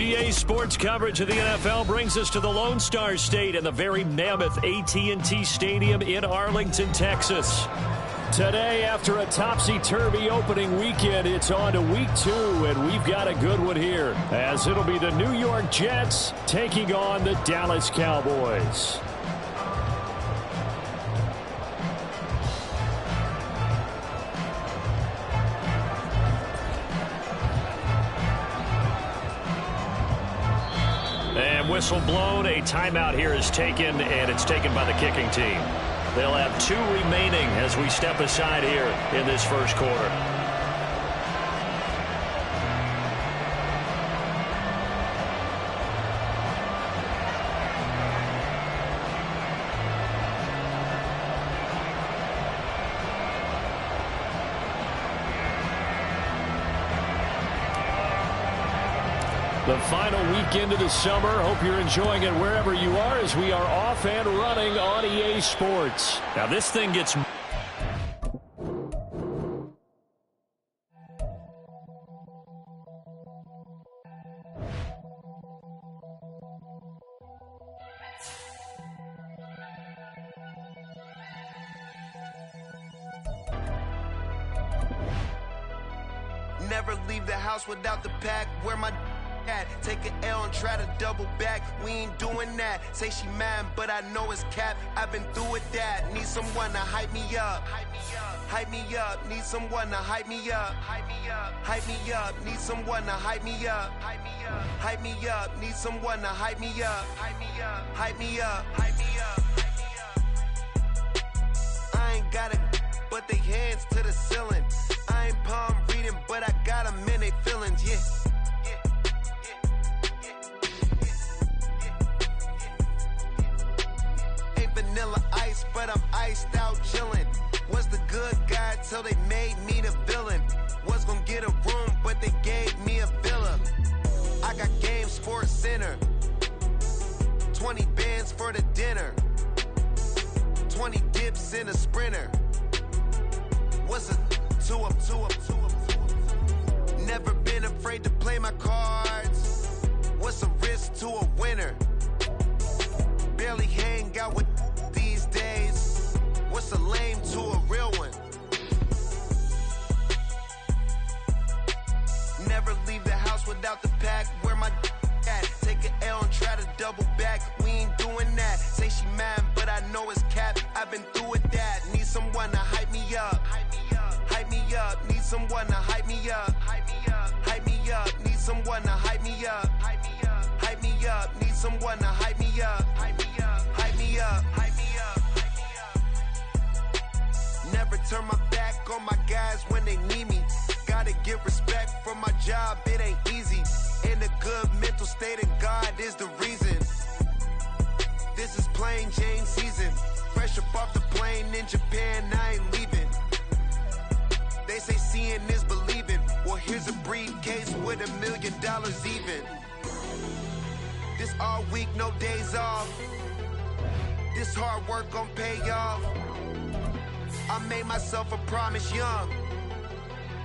EA Sports coverage of the NFL brings us to the Lone Star State and the very mammoth AT&T Stadium in Arlington, Texas. Today, after a topsy-turvy opening weekend, it's on to week 2, and we've got a good one here, as it'll be the New York Jets taking on the Dallas Cowboys. And whistle blown, a timeout here is taken, and it's taken by the kicking team. They'll have 2 remaining as we step aside here in this first quarter. The final weekend of the summer. Hope you're enjoying it wherever you are as we are off and running on EA Sports. Now this thing gets... Never leave the house without the pack. Where my... Take an L and try to double back. We ain't doing that. Say she mad, but I know it's cap. I've been through with that. Need someone to hype me up. Hype me up. Need someone to hype me up. Hype me up. Need someone to hype me up. Hype me up. Need someone to hype me up. Hype me up. I ain't got it, but they hands to the ceiling. I ain't palm reading, but I got them in they feelings. Yeah. Vanilla ice, but I'm iced out chillin'. Was the good guy till they made me the villain. Was gonna get a room, but they gave me a villa. I got game, Sports Center. 20 bands for the dinner. 20 dips in a sprinter. What's a 2 up? Never been afraid to play my cards. What's a risk to a winner? Barely hang out with these days. What's a lame to a real one? Never leave the house without the pack. Where my at? Take an L and try to double back. We ain't doing that. Say she mad, but I know it's cap. I've been through with that. Need someone to hype me up. Hype me up. Need someone to hype me up. Hype me up. Need someone to hype me up. Hype me up. Need someone to hype me up. Hype me up. Never turn my back on my guys when they need me. Gotta give respect for my job, it ain't easy. In a good mental state and God is the reason. This is plain Jane season. Fresh up off the plane in Japan, I ain't leaving. They say seeing is believing. Well, here's a briefcase with $1 million even. This all week, no days off. This hard work gon' pay off. I made myself a promise young.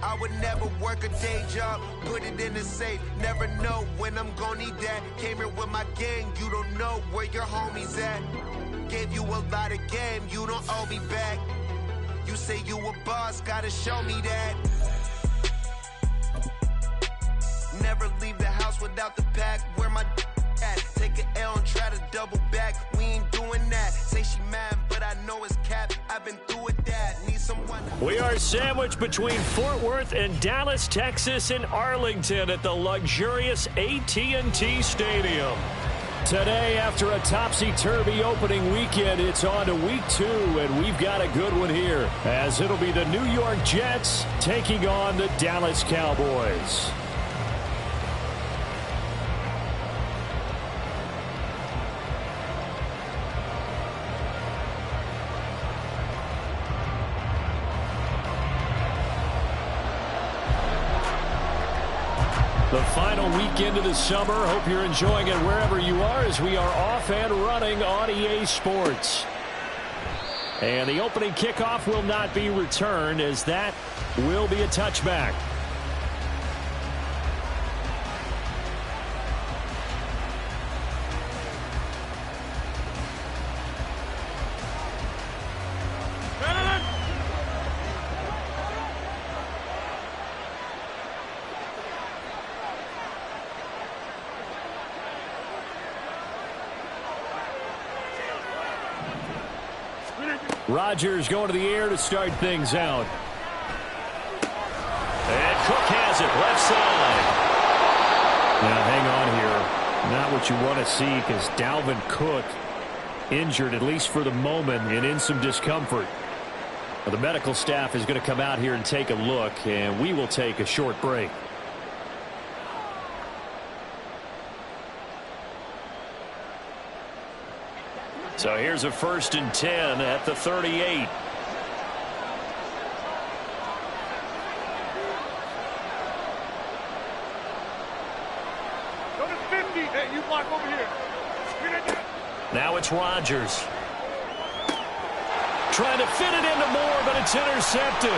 I would never work a day job, put it in the safe. Never know when I'm gon' need that. Came here with my gang, you don't know where your homies at. Gave you a lot of game, you don't owe me back. You say you a boss, gotta show me that. Never leave the house without the pack. Where my at? Take an L and try to double back. We ain't doing that. Say she mad, but I know it's cap. I've been through with that. Need someone. We are sandwiched between Fort Worth and Dallas, Texas, and Arlington at the luxurious AT&T Stadium. Today, after a topsy-turvy opening weekend, it's on to week 2, and we've got a good one here, as it'll be the New York Jets taking on the Dallas Cowboys. The final weekend of the summer. Hope you're enjoying it wherever you are as we are off and running on EA Sports. And the opening kickoff will not be returned, as that will be a touchback. Rodgers going to the air to start things out. And Cook has it left side. Now hang on here. Not what you want to see because Dalvin Cook injured, at least for the moment, and in some discomfort. Well, the medical staff is going to come out here and take a look, and we will take a short break. So here's a 1st and 10 at the 38. Go to 50. Hey, you block over here. Now it's Rodgers. Trying to fit it into Moore, but it's intercepted.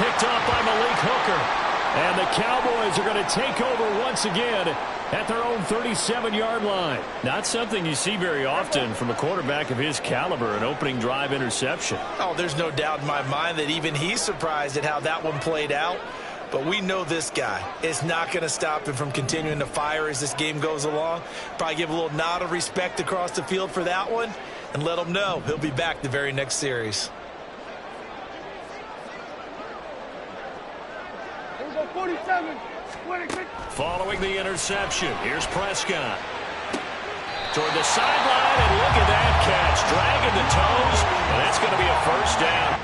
Picked off by Malik Hooker. And the Cowboys are going to take over once again at their own 37-yard line. Not something you see very often from a quarterback of his caliber, an opening drive interception. Oh, there's no doubt in my mind that even he's surprised at how that one played out. But we know this guy is not going to stop him from continuing to fire as this game goes along. Probably give a little nod of respect across the field for that one and let him know he'll be back the very next series. 47. Following the interception, here's Prescott. Toward the sideline, and look at that catch. Dragging the toes, and that's going to be a 1st down.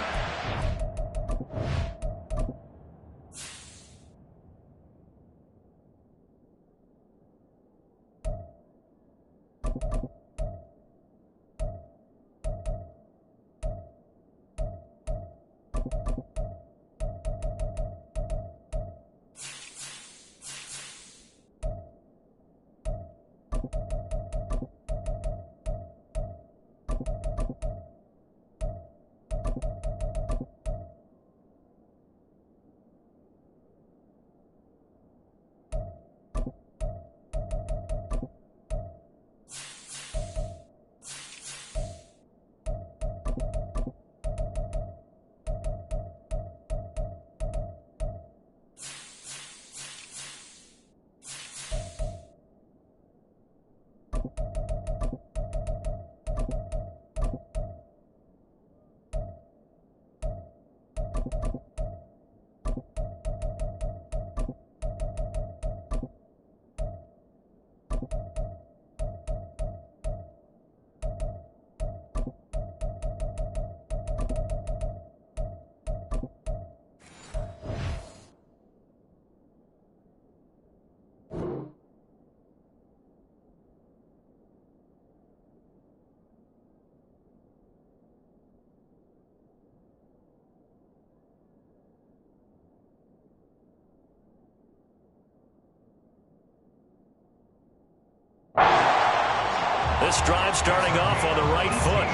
This drive starting off on the right foot,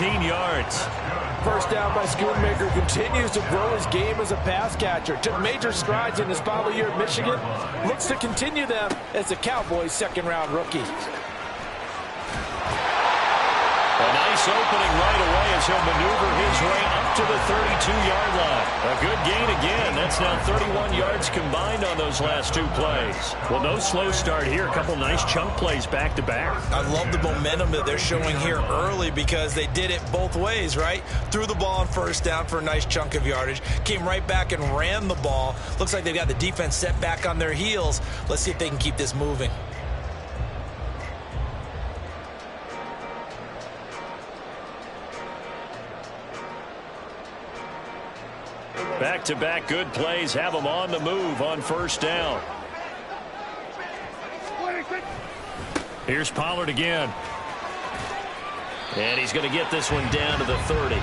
18 yards. 1st down by Schoonmaker, continues to grow his game as a pass catcher. Took major strides in his final year at Michigan. Looks to continue them as the Cowboys' 2nd-round rookie. A nice opening right away as he'll maneuver his way up to the 32-yard line. A good gain again. That's now 31 yards combined on those last 2 plays. Well, no slow start here. A couple nice chunk plays back-to-back. I love the momentum that they're showing here early because they did it both ways, right? Threw the ball on 1st down for a nice chunk of yardage. Came right back and ran the ball. Looks like they've got the defense set back on their heels. Let's see if they can keep this moving. Back-to-back good plays have them on the move on 1st down. Here's Pollard again. And he's going to get this one down to the 30.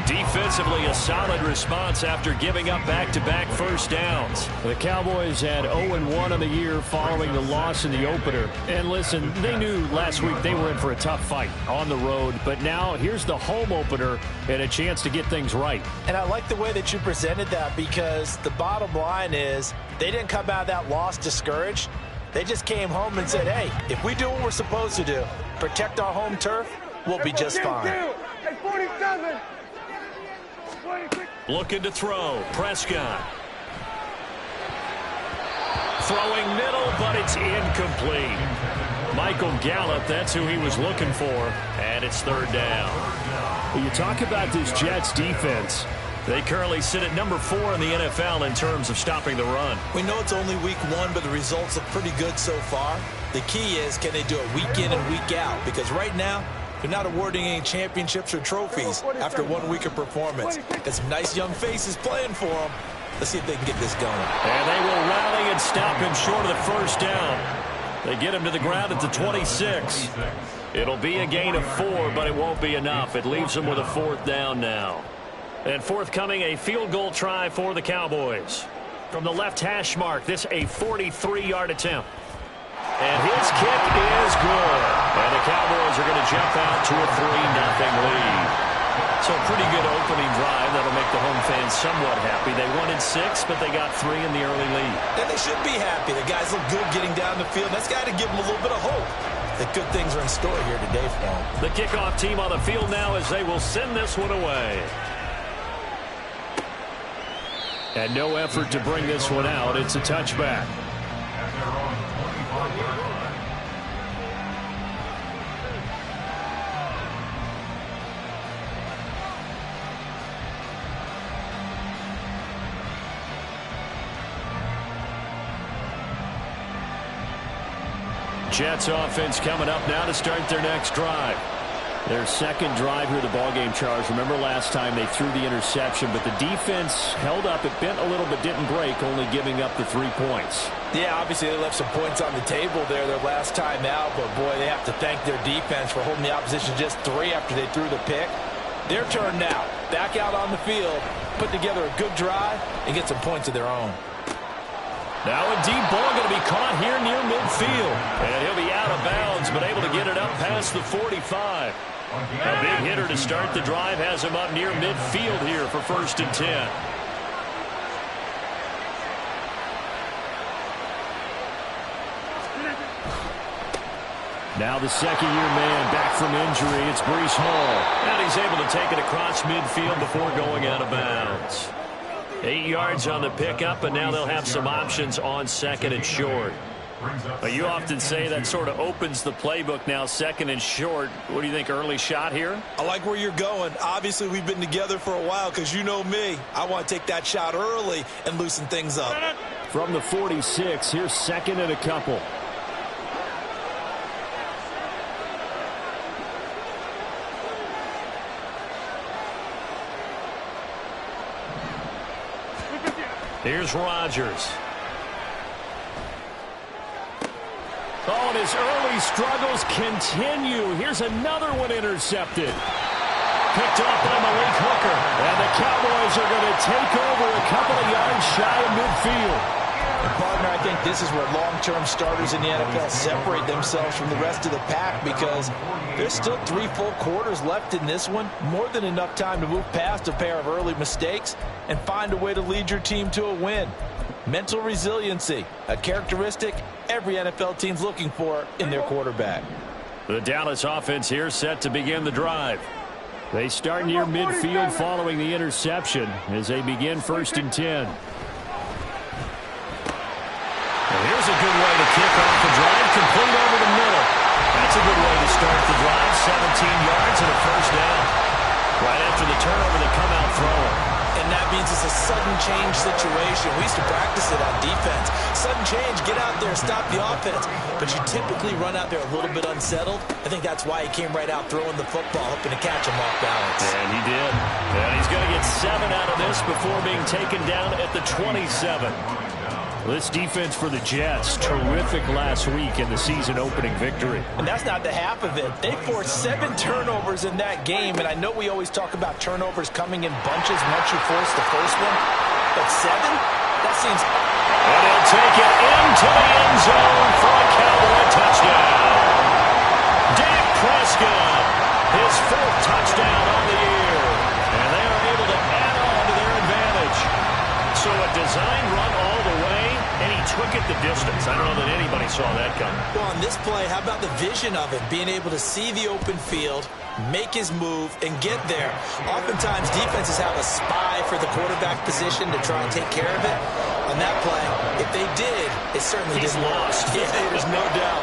Defensively, a solid response after giving up back-to-back 1st downs. The Cowboys had 0-1 on the year following the loss in the opener. And listen, they knew last week they were in for a tough fight on the road. But now here's the home opener and a chance to get things right. And I like the way that you presented that because the bottom line is they didn't come out of that loss discouraged. They just came home and said, hey, if we do what we're supposed to do, protect our home turf, we'll be just fine. 47. Looking to throw. Prescott. Throwing middle, but it's incomplete. Michael Gallup, that's who he was looking for, and it's third down. When you talk about this Jets defense, they currently sit at number 4 in the NFL in terms of stopping the run. We know it's only week 1, but the results look pretty good so far. The key is, can they do it week in and week out? Because right now, they're not awarding any championships or trophies after 1 week of performance. Got some nice young faces playing for them. Let's see if they can get this going. And they will rally and stop him short of the first down. They get him to the ground at the 26. It'll be a gain of 4, but it won't be enough. It leaves them with a 4th down now. And forthcoming, a field goal try for the Cowboys. From the left hash mark, this a 43-yard attempt. And his kick is good. And the Cowboys are going to jump out to a 3-0 lead. So a pretty good opening drive. That'll make the home fans somewhat happy. They wanted 6, but they got 3 in the early lead. And they should be happy. The guys look good getting down the field. That's got to give them a little bit of hope that good things are in store here today for them. The kickoff team on the field now as they will send this one away. And no effort to bring this one out. It's a touchback. Jets offense coming up now to start their next drive. Their second drive here, the ballgame, Charles. Remember last time they threw the interception, but the defense held up. It bent a little but didn't break, only giving up the 3 points. Yeah, obviously they left some points on the table there their last time out, but boy, they have to thank their defense for holding the opposition just 3 after they threw the pick. Their turn now. Back out on the field, put together a good drive, and get some points of their own. Now a deep ball going to be caught here near midfield. And he'll be out of bounds, but able to get it up past the 45. A big hitter to start the drive has him up near midfield here for 1st and 10. Now the second-year man back from injury. It's Breece Hall. And he's able to take it across midfield before going out of bounds. 8 yards on the pickup, and now they'll have some options on 2nd and short. But you often say that sort of opens the playbook now, 2nd and short. What do you think, early shot here? I like where you're going. Obviously, we've been together for a while because you know me. I want to take that shot early and loosen things up. From the 46, here's 2nd and a couple. Here's Rodgers. Oh, and his early struggles continue. Here's another one intercepted. Picked off by Malik Hooker. And the Cowboys are going to take over a couple of yards shy of midfield. And partner, I think this is where long-term starters in the NFL separate themselves from the rest of the pack, because there's still 3 full quarters left in this one. More than enough time to move past a pair of early mistakes and find a way to lead your team to a win. Mental resiliency, a characteristic every NFL team's looking for in their quarterback. The Dallas offense here set to begin the drive. They start near midfield following the interception as they begin 1st and 10. Well, here's a good way to kick off the drive, complete over the middle. That's a good way to start the drive, 17 yards and a 1st down. Right after the turnover, they come out throwing. And that means it's a sudden change situation. We used to practice it on defense. Sudden change, get out there, stop the offense. But you typically run out there a little bit unsettled. I think that's why he came right out throwing the football, hoping to catch him off balance. And he did. And he's going to get 7 out of this before being taken down at the 27. This defense for the Jets, terrific last week in the season-opening victory. And that's not the half of it. They forced 7 turnovers in that game, and I know we always talk about turnovers coming in bunches once you force the first one, but 7? That seems... And he'll take it into the end zone for a Cowboy touchdown. Dak Prescott, his 4th touchdown on the year. And they are able to add on to their advantage. So a design run all the way, and he took it the distance. I don't know that anybody saw that coming. Well, on this play, how about the vision of it? Being able to see the open field, make his move, and get there. Oftentimes, defenses have a spy for the quarterback position to try and take care of it. On that play, if they did, it certainly didn't work. He's lost. Yeah, there's no doubt.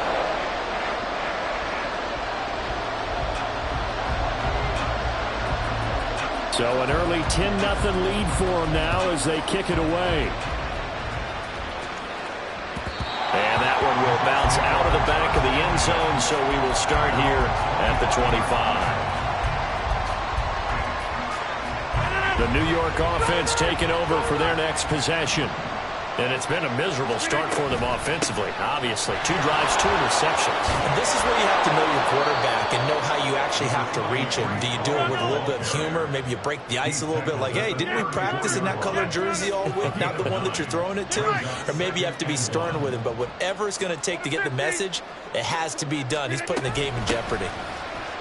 So an early 10-0 lead for them now as they kick it away. And that one will bounce out of the back of the end zone, so we will start here at the 25. The New York offense taking over for their next possession. And it's been a miserable start for them offensively, obviously. 2 drives, 2 interceptions. And this is where you have to know your quarterback and know how you actually have to reach him. Do you do it with a little bit of humor? Maybe you break the ice a little bit like, hey, didn't we practice in that color jersey all week? Not the one that you're throwing it to? Or maybe you have to be stern with him. But whatever it's going to take to get the message, it has to be done. He's putting the game in jeopardy.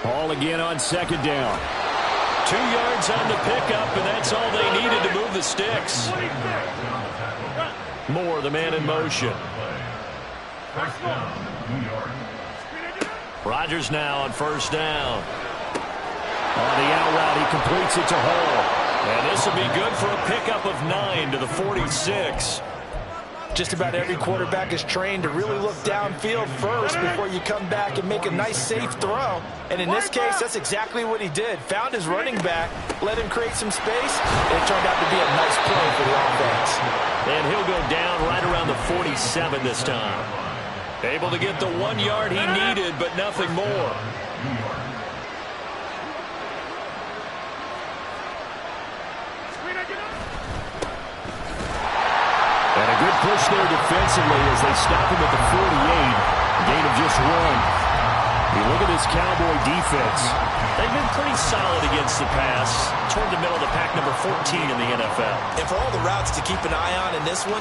Ball again on second down. 2 yards on the pickup, and that's all they needed to move the sticks. Moore, the man in motion. Rodgers now on first down. On the out route, he completes it to Hall. And this will be good for a pickup of 9 to the 46. Just about every quarterback is trained to really look downfield first before you come back and make a nice, safe throw. And in this case, that's exactly what he did. Found his running back, let him create some space, and it turned out to be a nice play for the offense. And he'll go down right around the 47 this time. Able to get the 1 yard he needed, but nothing more. And a good push there defensively as they stop him at the 48. A gain of just 1. You look at this Cowboy defense. They've been pretty solid against the pass. Toward the middle of the pack, number 14 in the NFL. And for all the routes to keep an eye on in this one,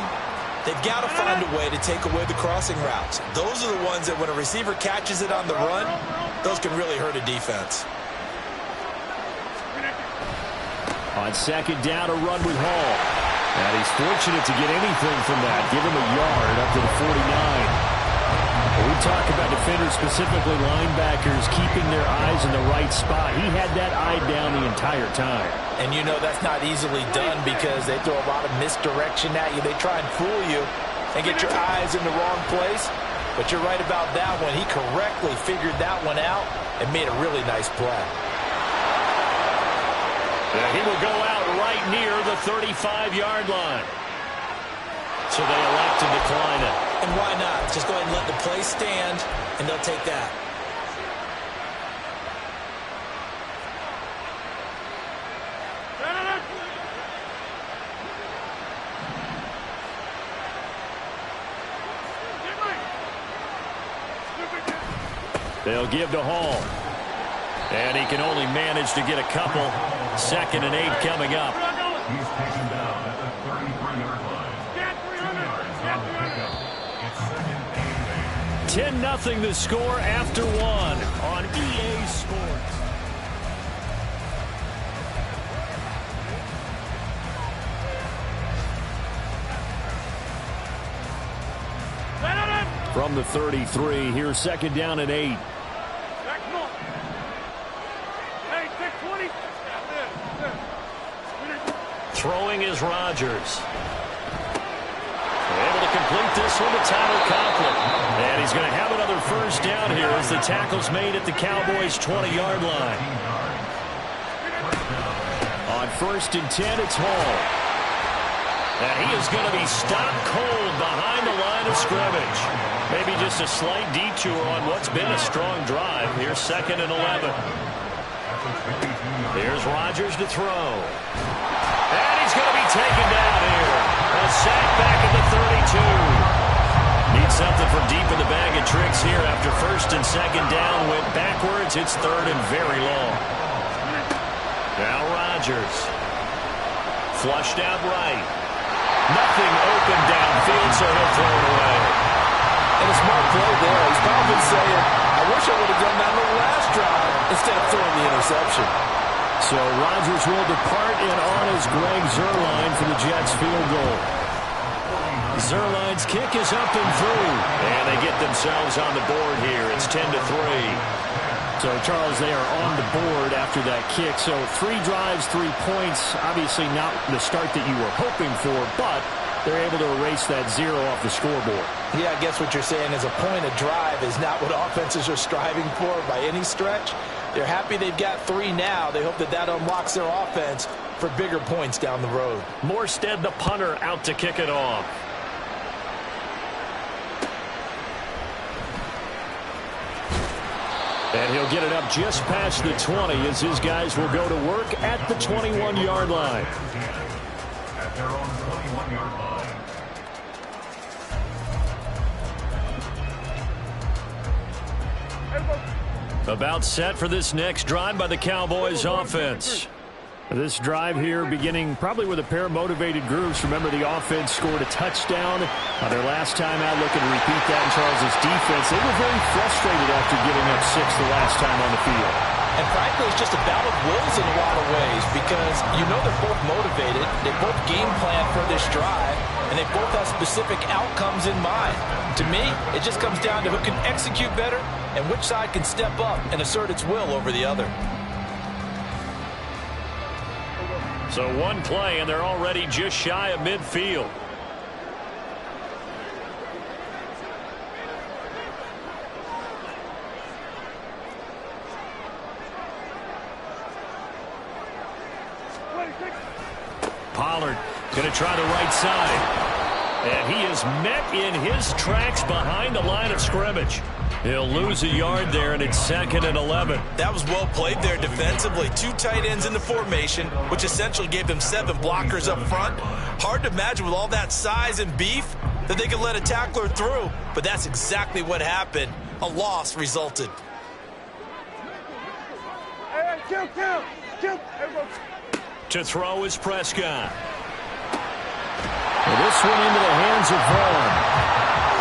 they've got to find a way to take away the crossing routes. Those are the ones that when a receiver catches it on the run, those can really hurt a defense. On second down, a run with Hall. And he's fortunate to get anything from that. Give him a yard up to the 49. We talk about defenders, specifically linebackers, keeping their eyes in the right spot. He had that eye down the entire time. And you know that's not easily done because they throw a lot of misdirection at you. They try and fool you and get your eyes in the wrong place. But you're right about that one. He correctly figured that one out and made a really nice play. And he will go out right near the 35-yard line. So they elect to decline it. And why not? Just go ahead and let the play stand, and they'll take that. They'll give to Hall. And he can only manage to get a couple. 2nd and 8 coming up. He's taken down at the 33-yard line. 10-0 the score after 1 on EA Sports. From the 33, here's 2nd down and 8. Throwing is Rodgers. Able to complete this one to Tyler Conklin. And he's going to have another first down here as the tackle's made at the Cowboys' 20-yard line. On 1st and 10, it's Hall. And he is going to be stopped cold behind the line of scrimmage. Maybe just a slight detour on what's been a strong drive. Here's 2nd and 11. Here's Rodgers to throw. And he's going to be taken down here. A sack back at the 32. Needs something from deep in the bag of tricks here after 1st and 2nd down. Went backwards. It's 3rd and very long. Now Rodgers. Flushed out right. Nothing open downfield, so he'll throw it away. And a smart play there. He's probably saying, I wish I would have done that on the last drive instead of throwing the interception. So Rodgers will depart, and on is Greg Zuerlein for the Jets field goal. Zuerlein's kick is up and through. And they get themselves on the board here. It's 10-3. So, Charles, they are on the board after that kick. So 3 drives, 3 points. Obviously not the start that you were hoping for, but they're able to erase that 0 off the scoreboard. Yeah, I guess what you're saying is a point of drive is not what offenses are striving for by any stretch. They're happy they've got 3 now. They hope that that unlocks their offense for bigger points down the road. Morstead, the punter, out to kick it off. And he'll get it up just past the 20 as his guys will go to work at the 21-yard line. At their own 21-yard line. About set for this next drive by the Cowboys offense. This drive here beginning probably with a pair of motivated groups. Remember, the offense scored a touchdown on their last time out, looking to repeat that in Charles' defense. They were very frustrated after giving up 6 the last time on the field. And frankly, it's just a battle of wills in a lot of ways because you know they're both motivated. They both game plan for this drive, and they both have specific outcomes in mind. To me, it just comes down to who can execute better and which side can step up and assert its will over the other. So one play, and they're already just shy of midfield. Pollard going to try the right side. And he is met in his tracks behind the line of scrimmage. He'll lose a yard there, and it's 2nd and 11. That was well played there defensively. 2 tight ends in the formation, which essentially gave them 7 blockers up front. Hard to imagine with all that size and beef that they could let a tackler through, but that's exactly what happened. A loss resulted. To throw is Prescott. Well, this one into the hands of Vaughn.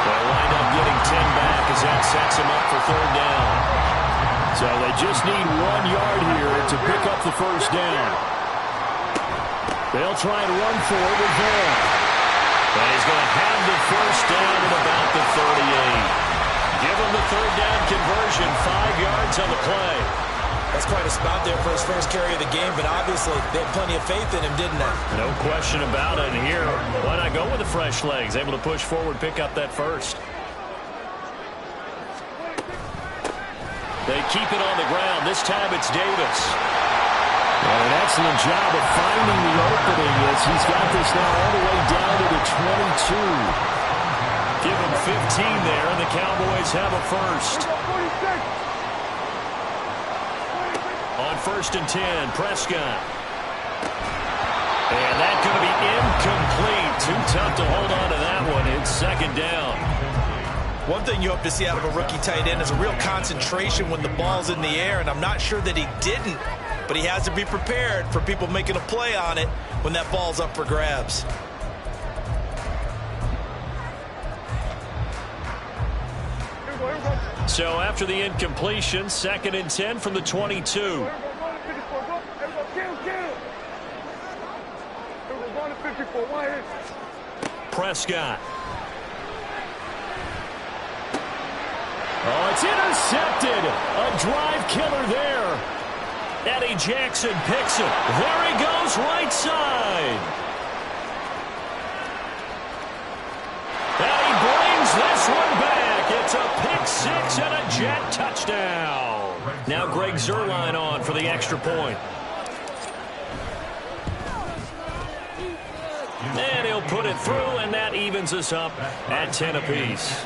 They'll wind up getting 10 back as that sets him up for 3rd down. So they just need 1 yard here to pick up the 1st down. They'll try and run for it with Vaughn. And he's going to have the 1st down at about the 38. Give him the 3rd down conversion, 5 yards on the play. That's quite a spot there for his first carry of the game, but obviously they had plenty of faith in him, didn't they? No question about it. And here, why not go with the fresh legs? Able to push forward, pick up that 1st. They keep it on the ground. This time it's Davis. Well, an excellent job of finding the opening as he's got this now all the way down to the 22. Give him 15 there, and the Cowboys have a 1st. On 1st and 10, Prescott. And that's going to be incomplete. Too tough to hold on to that one. It's 2nd down. One thing you hope to see out of a rookie tight end is a real concentration when the ball's in the air, and I'm not sure that he didn't, but he has to be prepared for people making a play on it when that ball's up for grabs. So after the incompletion, 2nd and 10 from the 22. Prescott. Oh, it's intercepted. A drive killer there. Eddie Jackson picks it. There he goes, right side. And he brings this one back. It's a pick 6 and a Jet touchdown. Now Greg Zuerlein on for the extra point. And he'll put it through, and that evens us up at 10 apiece.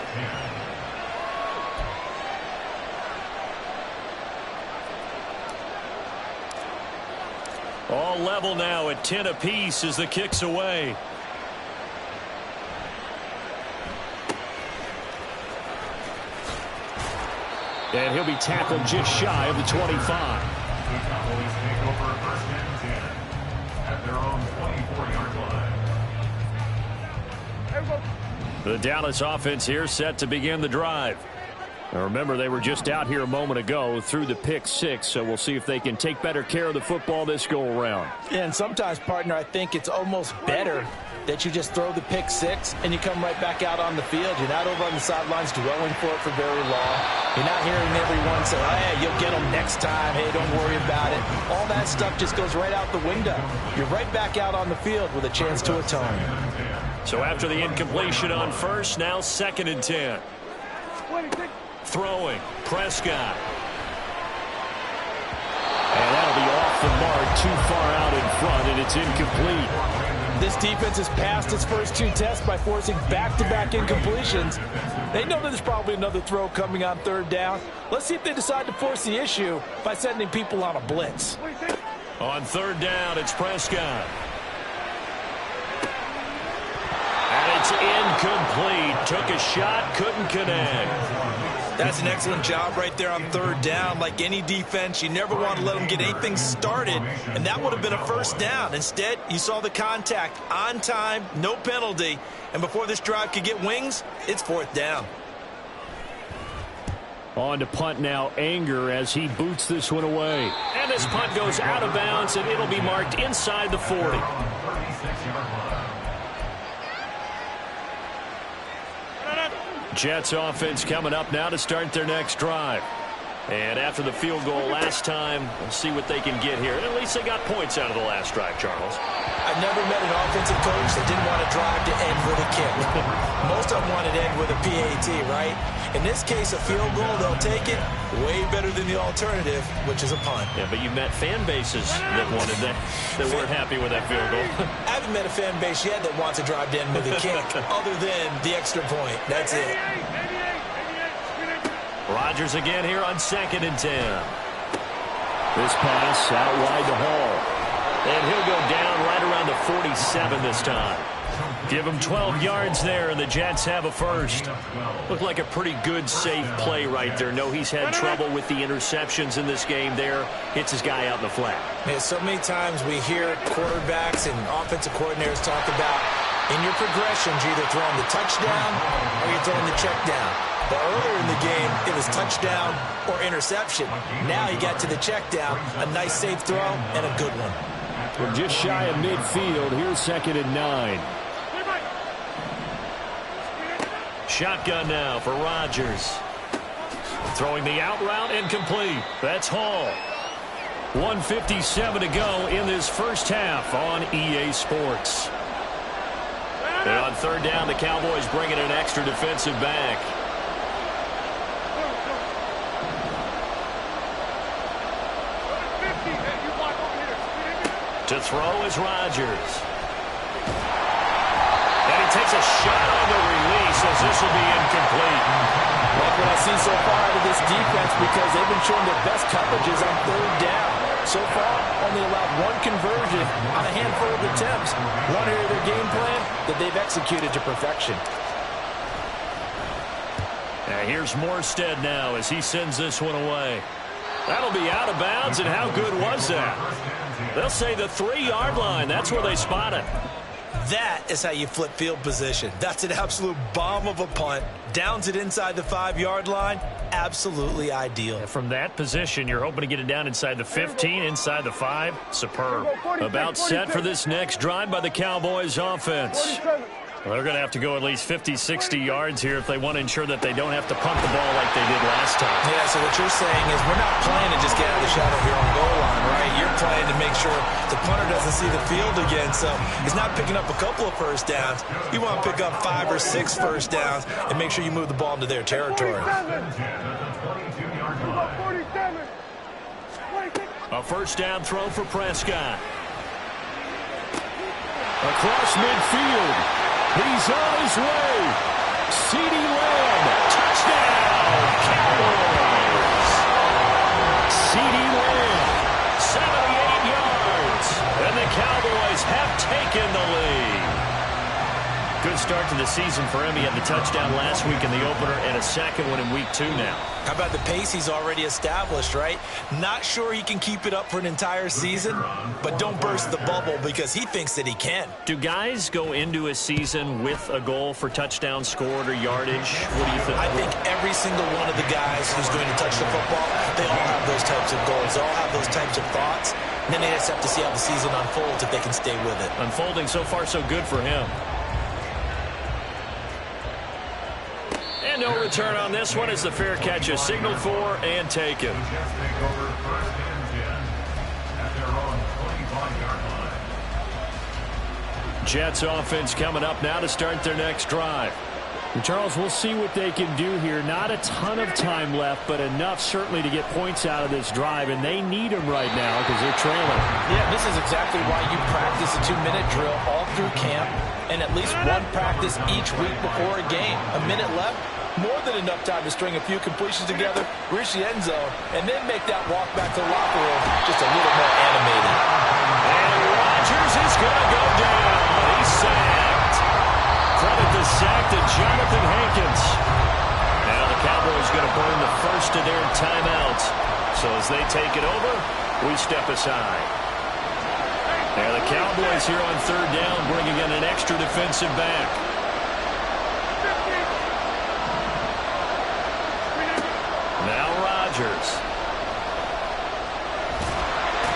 All level now at 10 apiece as the kick's away. And he'll be tackled just shy of the 25. The Cowboys take over 1st and 10 at their own 24-yard line. The Dallas offense here set to begin the drive. Now remember, they were just out here a moment ago through the pick 6, so we'll see if they can take better care of the football this go-around. And sometimes, partner, I think it's almost better that you just throw the pick 6 and you come right back out on the field. You're not over on the sidelines dwelling for it for very long. You're not hearing everyone say, hey, you'll get them next time. Hey, don't worry about it. All that stuff just goes right out the window. You're right back out on the field with a chance to atone. So after the incompletion on first, now 2nd and 10. Throwing, Prescott. And that'll be off the mark, too far out in front, and it's incomplete. This defense has passed its first 2 tests by forcing back-to-back incompletions. They know that there's probably another throw coming on 3rd down. Let's see if they decide to force the issue by sending people on a blitz. On 3rd down, it's Prescott. And it's incomplete. Took a shot, couldn't connect. That's an excellent job right there on 3rd down. Like any defense, you never want to let them get anything started, and that would have been a 1st down. Instead, you saw the contact on time, no penalty, and before this drive could get wings, it's 4th down. On to punt now, Anger, as he boots this one away. And this punt goes out of bounds, and it'll be marked inside the 40. Jets offense coming up now to start their next drive. And after the field goal last time, we'll see what they can get here. At least they got points out of the last drive, Charles. I've never met an offensive coach that didn't want to drive to end with a kick. Most of them want to end with a PAT, right? In this case, a field goal, they'll take it. Way better than the alternative, which is a punt. Yeah, but you met fan bases that wanted that weren't happy with that field goal. I haven't met a fan base yet that wants to drive to end with a kick, other than the extra point. That's it. Rodgers again here on 2nd and 10. This pass out wide to Hall. And he'll go down right around the 47 this time. Give him 12 yards there, and the Jets have a first. Looked like a pretty good, safe play right there. No, he's had trouble with the interceptions in this game there. Hits his guy out in the flat. Yeah, so many times we hear quarterbacks and offensive coordinators talk about in your progressions, you're either throwing the touchdown or you're throwing the check down. But earlier in the game, it was touchdown or interception. Now he got to the check down, a nice safe throw, and a good one. We're just shy of midfield. Here's 2nd and 9. Shotgun now for Rodgers. Throwing the out route, incomplete. That's Hall. 1:57 to go in this first half on EA Sports. And on 3rd down, the Cowboys bringing an extra defensive back. To throw is Rodgers. And he takes a shot on the release as this will be incomplete. Like what I see so far out of this defense, because they've been showing their best coverages on 3rd down. So far, only allowed 1 conversion on a handful of attempts. One area of their game plan that they've executed to perfection. Now here's Morstead now as he sends this one away. That'll be out of bounds, and how good was that? They'll say the 3-yard line. That's where they spot it. That is how you flip field position. That's an absolute bomb of a punt. Downs it inside the 5-yard line. Absolutely ideal. From that position, you're hoping to get it down inside the 15, inside the 5. Superb. About set for this next drive by the Cowboys offense. Well, they're going to have to go at least 50, 60 yards here if they want to ensure that they don't have to punt the ball like they did last time. Yeah, so what you're saying is we're not playing to just get out of the shadow here on goal line, right? You're playing to make sure the punter doesn't see the field again. So he's not picking up a couple of first downs. You want to pick up 5 or 6 first downs and make sure you move the ball into their territory. A first down throw for Prescott. Across midfield. He's on his way. CeeDee Lamb. Touchdown, Cowboys. CeeDee Lamb, 78 yards. And the Cowboys have taken the lead. Good start to the season for him. He had the touchdown last week in the opener and a second one in week 2 now. How about the pace he's already established, right? Not sure he can keep it up for an entire season, but don't burst the bubble because he thinks that he can. Do guys go into a season with a goal for touchdown scored or yardage? What do you think? I think every single one of the guys who's going to touch the football, they all have those types of goals. They all have those types of thoughts. And then they just have to see how the season unfolds if they can stay with it. Unfolding so far so good for him. And no return on this one as the fair catch is signaled for and taken. Jets offense coming up now to start their next drive. And Charles, we'll see what they can do here. Not a ton of time left, but enough certainly to get points out of this drive, and they need them right now because they're trailing. Yeah, this is exactly why you practice a 2-minute drill all through camp and at least one practice each week before a game. A minute left, more than enough time to string a few completions together, reach the end zone, and then make that walk back to the locker room just a little more animated. And Rodgers is going to go down. He's sacked. Credit the sack to Jonathan Hankins. Now the Cowboys going to burn the first of their timeouts. So as they take it over, we step aside. Now the Cowboys here on third down, bringing in an extra defensive back. Now Rodgers.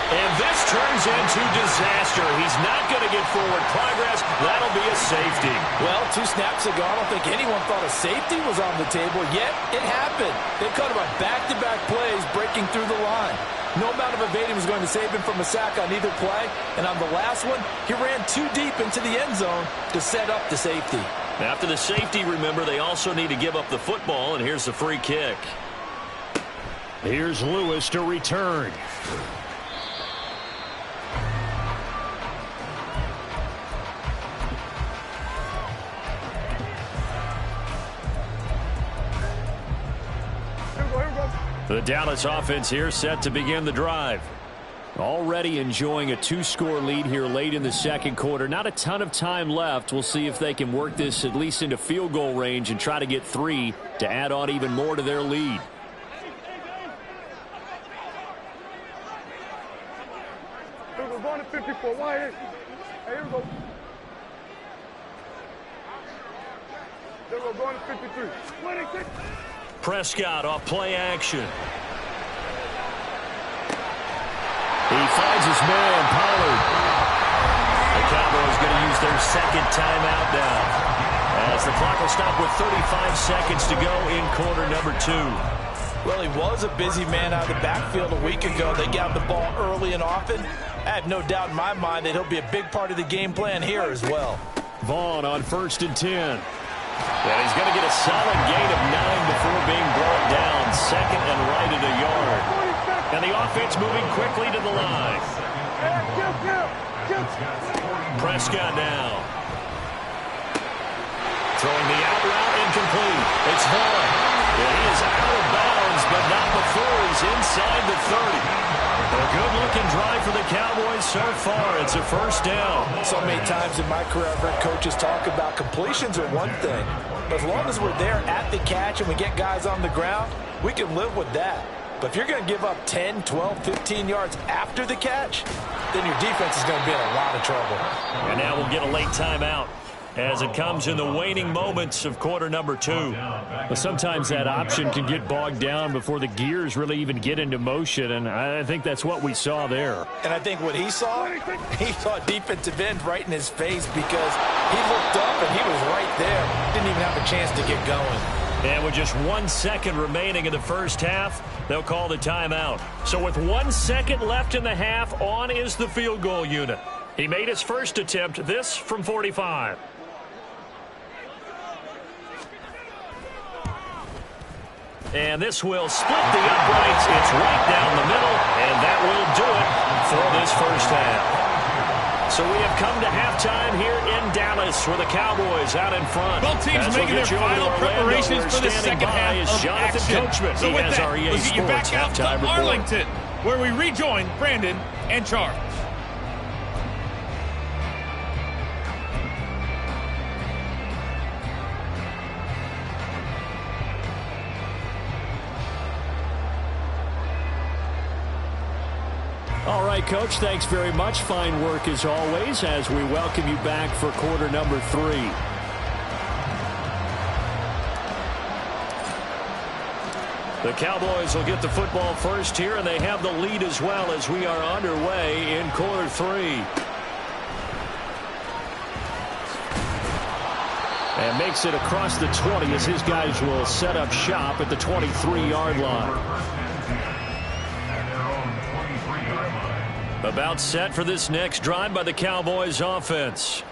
And this turns into disaster. He's not going to get forward progress. That'll be a safety. Well, 2 snaps ago, I don't think anyone thought a safety was on the table, yet it happened. They cut him on back-to-back plays, breaking through the line. No amount of evading was going to save him from a sack on either play. And on the last one, he ran too deep into the end zone to set up the safety. After the safety, remember, they also need to give up the football, and here's the free kick. Here's Lewis to return. The Dallas offense here set to begin the drive. Already enjoying a 2-score lead here late in the second quarter. Not a ton of time left. We'll see if they can work this at least into field goal range and try to get 3 to add on even more to their lead. We're going to 54. Hey, here we go. Then we're going to 53. 26. Prescott off play action. He finds his man, Pollard. The Cowboys going to use their second timeout now, as the clock will stop with 35 seconds to go in quarter number 2. Well, he was a busy man out of the backfield a week ago. They got the ball early and often. I have no doubt in my mind that he'll be a big part of the game plan here as well. Vaughn on 1st and 10. And he's going to get a solid gain of 9 before being brought down. Second and right at a yard. And the offense moving quickly to the line. Prescott now. Throwing the out route incomplete. It's Vaughn. And he is out of bounds, but not before he's inside the 30. A good-looking drive for the Cowboys so far. It's a first down. So many times in my career, I've heard coaches talk about completions are one thing. But as long as we're there at the catch and we get guys on the ground, we can live with that. But if you're going to give up 10, 12, 15 yards after the catch, then your defense is going to be in a lot of trouble. And now we'll get a late timeout as it comes in the waning moments of quarter number 2. Well, sometimes that option can get bogged down before the gears really even get into motion, and I think that's what we saw there. And I think what he saw defensive end right in his face because he looked up and he was right there. Didn't even have a chance to get going. And with just 1 second remaining in the first half, they'll call the timeout. So with 1 second left in the half, on is the field goal unit. He made his first attempt, this from 45. And this will split the uprights. It's right down the middle, and that will do it for this first half. So we have come to halftime here in Dallas, where the Cowboys out in front. Both teams making their final preparations for the second half of action. So with that, we'll get you back out to Arlington, where we rejoin Brandon and Charles. All right, Coach, thanks very much. Fine work as always as we welcome you back for quarter number 3. The Cowboys will get the football first here, and they have the lead as well as we are underway in quarter 3. And makes it across the 20 as his guys will set up shop at the 23-yard line. About set for this next drive by the Cowboys offense.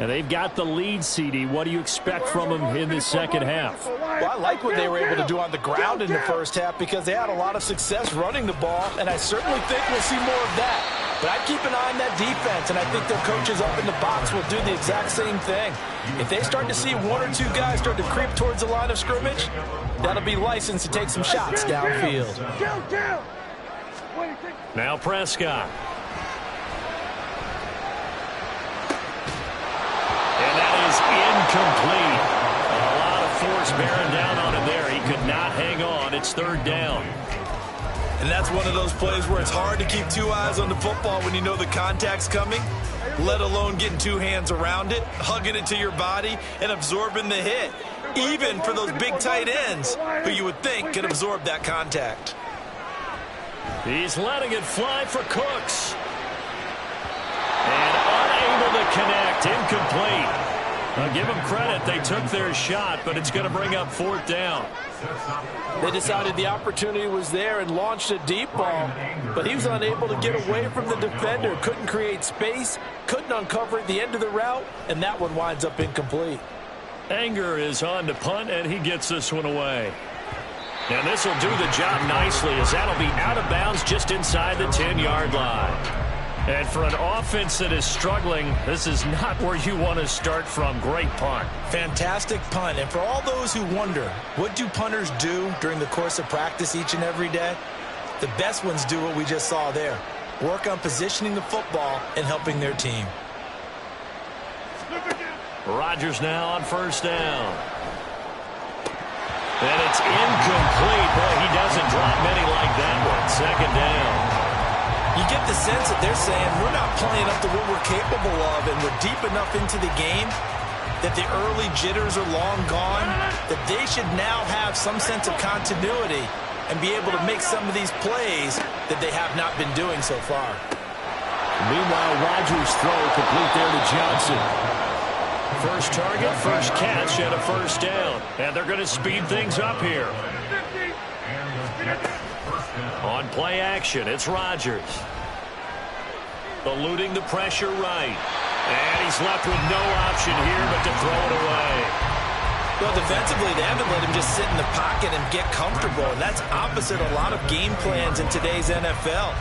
And they've got the lead, CD. What do you expect from them in this second half? Well, I like what they were able to do on the ground in the first half because they had a lot of success running the ball, and I certainly think we'll see more of that. But I'd keep an eye on that defense, and I think their coaches up in the box will do the exact same thing. If they start to see one or two guys start to creep towards the line of scrimmage, that'll be licensed to take some shots downfield. Now Prescott. And that is incomplete. A lot of force bearing down on him there. He could not hang on. It's third down. And that's one of those plays where it's hard to keep two eyes on the football when you know the contact's coming, let alone getting two hands around it, hugging it to your body, and absorbing the hit, even for those big tight ends who you would think could absorb that contact. He's letting it fly for Cooks. And unable to connect, incomplete. I'll give them credit. They took their shot, but it's going to bring up fourth down. They decided the opportunity was there and launched a deep ball, but he was unable to get away from the defender. Couldn't create space, couldn't uncover at the end of the route, and that one winds up incomplete. Anger is on to punt, and he gets this one away. And this will do the job nicely, as that'll be out of bounds just inside the 10-yard line. And for an offense that is struggling, this is not where you want to start from. Great punt. Fantastic punt. And for all those who wonder, what do punters do during the course of practice each and every day? The best ones do what we just saw there. Work on positioning the football and helping their team. Rodgers now on first down. And it's incomplete. Boy, he doesn't drop many like that one. Second down. You get the sense that they're saying we're not playing up to what we're capable of, and we're deep enough into the game that the early jitters are long gone, that they should now have some sense of continuity and be able to make some of these plays that they have not been doing so far. Meanwhile, Rodgers' throw complete there to Johnson. First target, first catch, and a first down. And they're going to speed things up here. On play action, it's Rodgers. Eluding the pressure right. And he's left with no option here but to throw it away. Well, defensively, they haven't let him just sit in the pocket and get comfortable. And that's opposite a lot of game plans in today's NFL.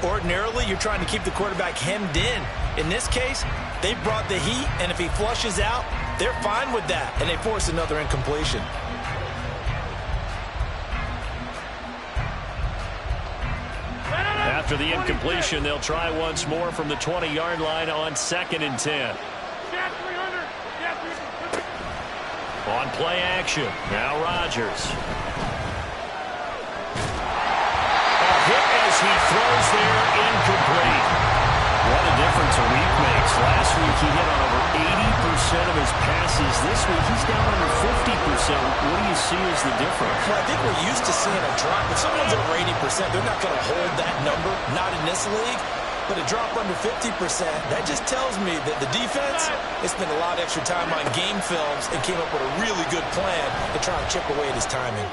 Ordinarily, you're trying to keep the quarterback hemmed in. In this case, they brought the heat, and if he flushes out, they're fine with that, and they force another incompletion. After the incompletion, they'll try once more from the 20-yard line on 2nd and 10. On play action, now Rodgers. A hit as he throws there, incomplete. What a difference a week makes. Last week he hit on over 80% of his passes. This week he's down under 50%. What do you see as the difference? Well, I think we're used to seeing a drop. If someone's over 80%, they're not going to hold that number, not in this league. But a drop under 50%, that just tells me that the defense has spent a lot of extra time on game films and came up with a really good plan to try and chip away at his timing.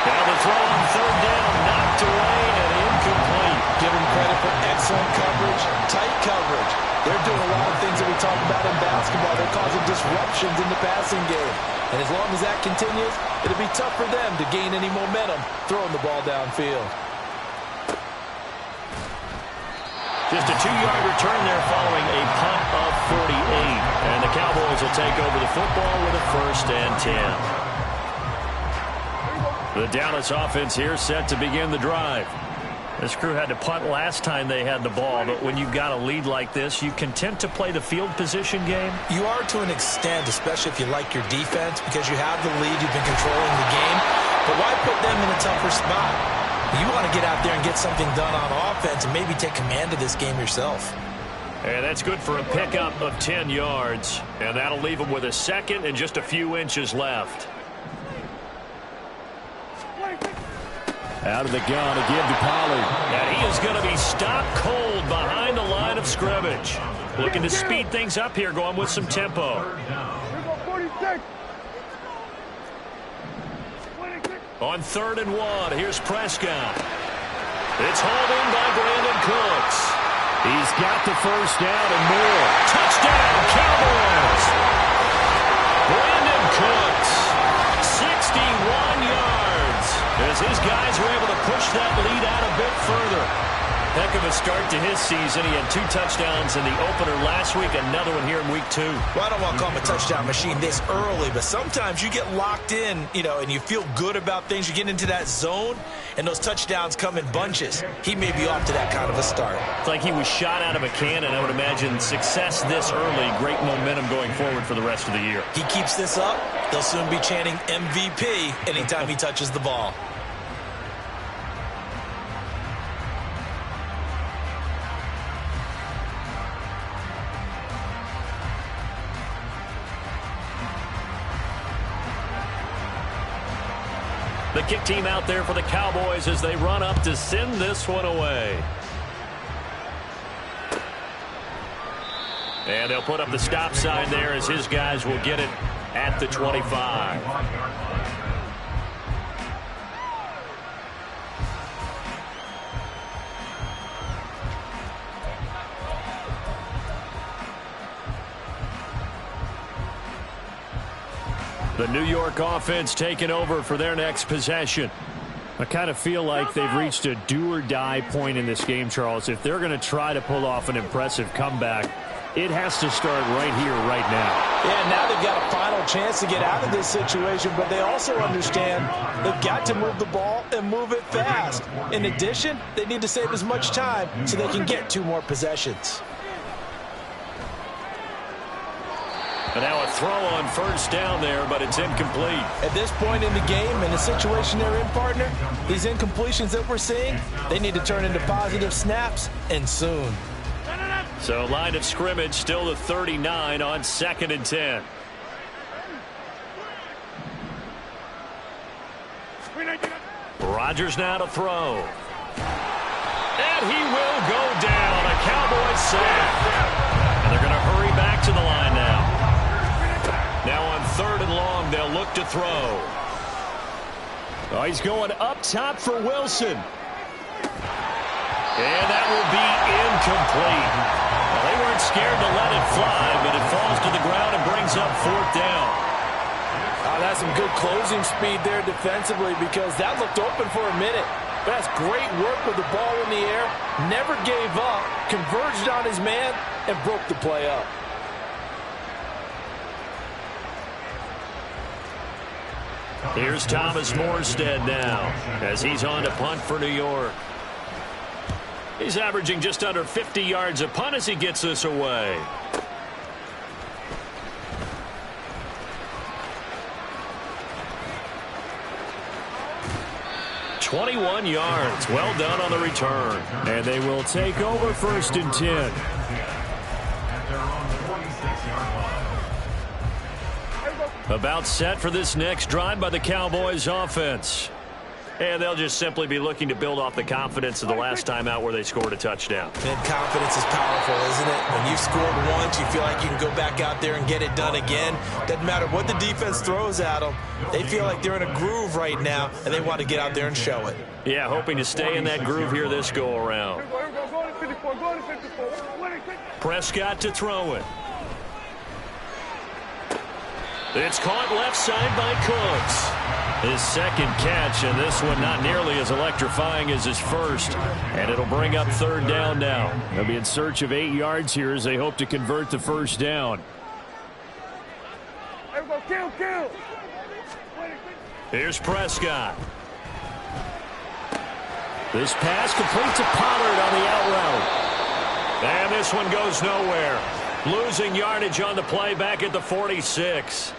Now the throw on third down, knocked away and incomplete. Give him credit for excellent coverage, tight coverage. They're doing a lot of things that we talk about in basketball. They're causing disruptions in the passing game. And as long as that continues, it'll be tough for them to gain any momentum throwing the ball downfield. Just a 2-yard return there following a punt of 48. And the Cowboys will take over the football with a 1st and 10. The Dallas offense here set to begin the drive. This crew had to punt last time they had the ball, but when you've got a lead like this, you content to play the field position game? You are to an extent, especially if you like your defense, because you have the lead, you've been controlling the game. But why put them in a tougher spot? You want to get out there and get something done on offense and maybe take command of this game yourself. And that's good for a pickup of 10 yards. And that'll leave them with a 2nd and just a few inches left. Out of the gun, a give to Pollard. And he is going to be stopped cold behind the line of scrimmage. Looking to speed things up here, going with some tempo. On 3rd and 1, here's Prescott. It's hauled in by Brandon Cooks. He's got the first down and more. Touchdown, Cowboys! Brandon Cooks, 61 yards, as his guys were able to push that lead out a bit further. Heck of a start to his season. He had 2 touchdowns in the opener last week, another one here in week 2. Well, I don't want to call him a touchdown machine this early, but sometimes you get locked in, and you feel good about things. You get into that zone, and those touchdowns come in bunches. He may be off to that kind of a start. It's like he was shot out of a cannon. I would imagine success this early, great momentum going forward for the rest of the year. He keeps this up, they'll soon be chanting MVP anytime he touches the ball. The kick team out there for the Cowboys as they run up to send this one away. And they'll put up the stop sign there as his guys will get it at the 25. The New York offense taking over for their next possession. I kind of feel like they've reached a do-or-die point in this game, Charles. If they're going to try to pull off an impressive comeback, it has to start right here, right now. Yeah, now they've got a final chance to get out of this situation, but they also understand they've got to move the ball and move it fast. In addition, they need to save as much time so they can get 2 more possessions. And now a throw on first down there, but it's incomplete. At this point in the game, in the situation they're in, partner, these incompletions that we're seeing, they need to turn into positive snaps, and soon. So line of scrimmage still the 39 on 2nd and 10. Rodgers now to throw. And he will go down. A Cowboys sack. And they're going to hurry back to the line now. Now on 3rd and long, they'll look to throw. Oh, he's going up top for Wilson. And that will be incomplete. Well, they weren't scared to let it fly, but it falls to the ground and brings up 4th down. Oh, that's some good closing speed there defensively because that looked open for a minute. That's great work with the ball in the air. Never gave up, converged on his man, and broke the play up. Here's Thomas Morstead now as he's on to punt for New York. He's averaging just under 50 yards a punt as he gets this away. "21 yards. Well done on the return. And they will take over 1st and 10. About set for this next drive by the Cowboys offense. And they'll just simply be looking to build off the confidence of the last time out where they scored a touchdown. And confidence is powerful, isn't it? When you've scored once, you feel like you can go back out there and get it done again. Doesn't matter what the defense throws at them. They feel like they're in a groove right now, and they want to get out there and show it. Yeah, hoping to stay in that groove here this go-around. Prescott to throw it. It's caught left side by Cooks. His 2nd catch, and this one not nearly as electrifying as his first. And it'll bring up 3rd down now. They'll be in search of 8 yards here as they hope to convert the 1st down. Here's Prescott. This pass complete to Pollard on the out route. And this one goes nowhere. Losing yardage on the play back at the 46.